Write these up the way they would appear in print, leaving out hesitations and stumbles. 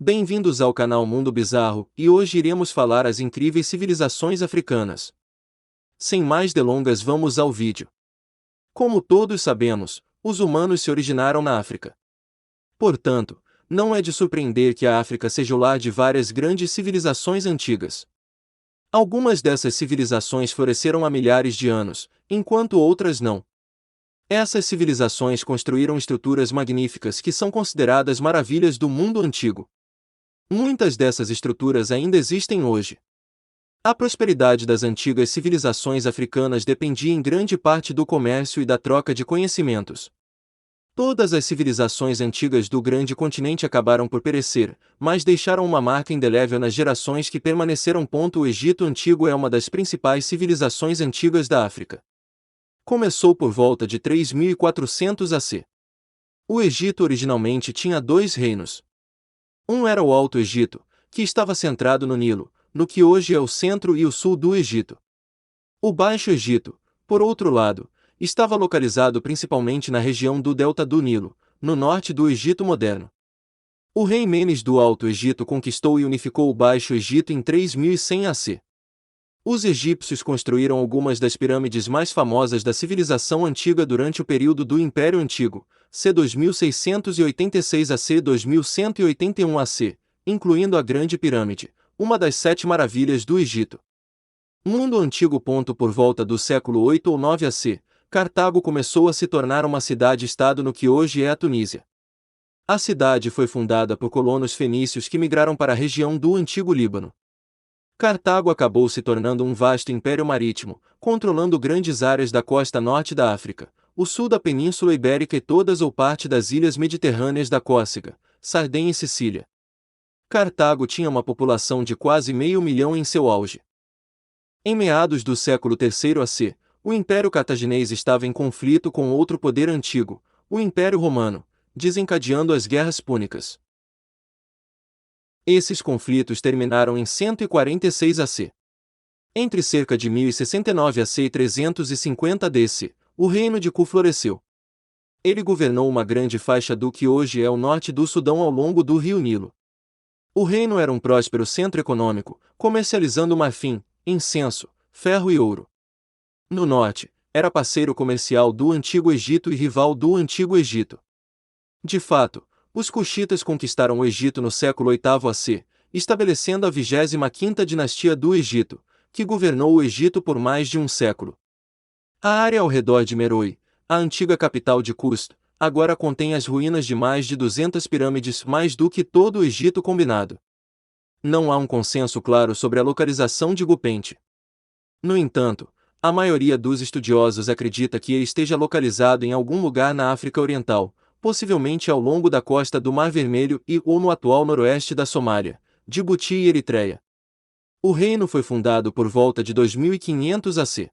Bem-vindos ao canal Mundo Bizarro, e hoje iremos falar as incríveis civilizações africanas. Sem mais delongas, vamos ao vídeo. Como todos sabemos, os humanos se originaram na África. Portanto, não é de surpreender que a África seja o lar de várias grandes civilizações antigas. Algumas dessas civilizações floresceram há milhares de anos, enquanto outras não. Essas civilizações construíram estruturas magníficas que são consideradas maravilhas do mundo antigo. Muitas dessas estruturas ainda existem hoje. A prosperidade das antigas civilizações africanas dependia em grande parte do comércio e da troca de conhecimentos. Todas as civilizações antigas do grande continente acabaram por perecer, mas deixaram uma marca indelével nas gerações que permaneceram. O Egito Antigo é uma das principais civilizações antigas da África. Começou por volta de 3400 AC. O Egito originalmente tinha dois reinos. Um era o Alto Egito, que estava centrado no Nilo, no que hoje é o centro e o sul do Egito. O Baixo Egito, por outro lado, estava localizado principalmente na região do delta do Nilo, no norte do Egito moderno. O rei Menes do Alto Egito conquistou e unificou o Baixo Egito em 3100 AC. Os egípcios construíram algumas das pirâmides mais famosas da civilização antiga durante o período do Império Antigo, c. 2686 a c. 2181 AC, incluindo a Grande Pirâmide, uma das 7 maravilhas do Egito. Mundo Antigo. Por volta do século 8 ou 9 AC, Cartago começou a se tornar uma cidade-estado no que hoje é a Tunísia. A cidade foi fundada por colonos fenícios que migraram para a região do Antigo Líbano. Cartago acabou se tornando um vasto império marítimo, controlando grandes áreas da costa norte da África, o sul da Península Ibérica e todas ou parte das ilhas mediterrâneas da Córcega, Sardenha e Sicília. Cartago tinha uma população de quase 500.000 em seu auge. Em meados do século III AC, o Império Cartaginês estava em conflito com outro poder antigo, o Império Romano, desencadeando as Guerras Púnicas. Esses conflitos terminaram em 146 AC. Entre cerca de 1069 AC e 350 DC, o reino de Ku floresceu. Ele governou uma grande faixa do que hoje é o norte do Sudão ao longo do rio Nilo. O reino era um próspero centro econômico, comercializando marfim, incenso, ferro e ouro. No norte, era parceiro comercial do Antigo Egito e rival do Antigo Egito. De fato, os cuxitas conquistaram o Egito no século VIII AC, estabelecendo a 25ª dinastia do Egito, que governou o Egito por mais de um século. A área ao redor de Meroe, a antiga capital de Kust, agora contém as ruínas de mais de 200 pirâmides, mais do que todo o Egito combinado. Não há um consenso claro sobre a localização de Gupente. No entanto, a maioria dos estudiosos acredita que ele esteja localizado em algum lugar na África Oriental, possivelmente ao longo da costa do Mar Vermelho ou no atual noroeste da Somália, Djibouti e Eritreia. O reino foi fundado por volta de 2500 AC.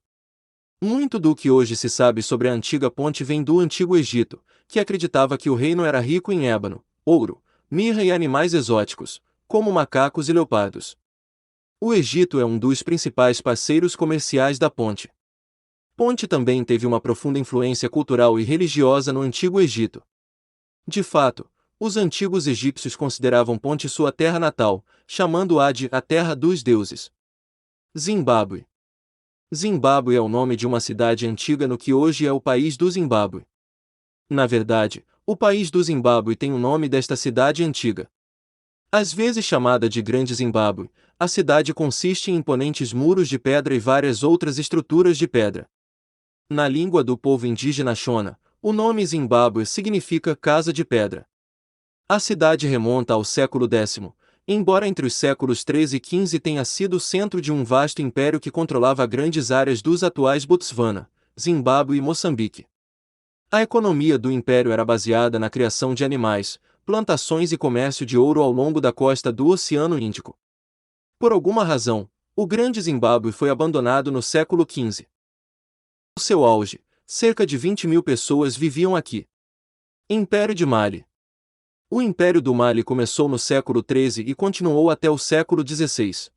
Muito do que hoje se sabe sobre a antiga ponte vem do Antigo Egito, que acreditava que o reino era rico em ébano, ouro, mirra e animais exóticos, como macacos e leopardos. O Egito é um dos principais parceiros comerciais da ponte. Ponte também teve uma profunda influência cultural e religiosa no Antigo Egito. De fato, os antigos egípcios consideravam Ponte sua terra natal, chamando-a de a terra dos deuses. Zimbábue. Zimbábue é o nome de uma cidade antiga no que hoje é o país do Zimbábue. Na verdade, o país do Zimbábue tem o nome desta cidade antiga. Às vezes chamada de Grande Zimbábue, a cidade consiste em imponentes muros de pedra e várias outras estruturas de pedra. Na língua do povo indígena Shona, o nome Zimbábue significa Casa de Pedra. A cidade remonta ao século X, embora entre os séculos XIII e XV tenha sido o centro de um vasto império que controlava grandes áreas dos atuais Botswana, Zimbábue e Moçambique. A economia do império era baseada na criação de animais, plantações e comércio de ouro ao longo da costa do Oceano Índico. Por alguma razão, o Grande Zimbábue foi abandonado no século XV. No seu auge, cerca de 20.000 pessoas viviam aqui. Império de Mali. O Império do Mali começou no século XIII e continuou até o século XVI.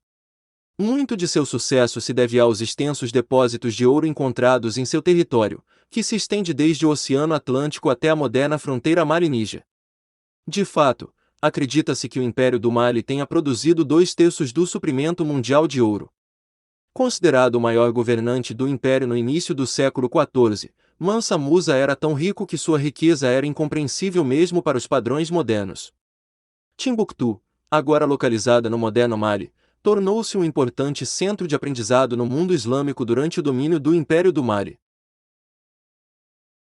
Muito de seu sucesso se deve aos extensos depósitos de ouro encontrados em seu território, que se estende desde o Oceano Atlântico até a moderna fronteira Mali-Níger. De fato, Acredita-se que o Império do Mali tenha produzido 2/3 do suprimento mundial de ouro. Considerado o maior governante do império no início do século XIV, Mansa Musa era tão rico que sua riqueza era incompreensível mesmo para os padrões modernos. Timbuktu, agora localizada no moderno Mali, tornou-se um importante centro de aprendizado no mundo islâmico durante o domínio do Império do Mali.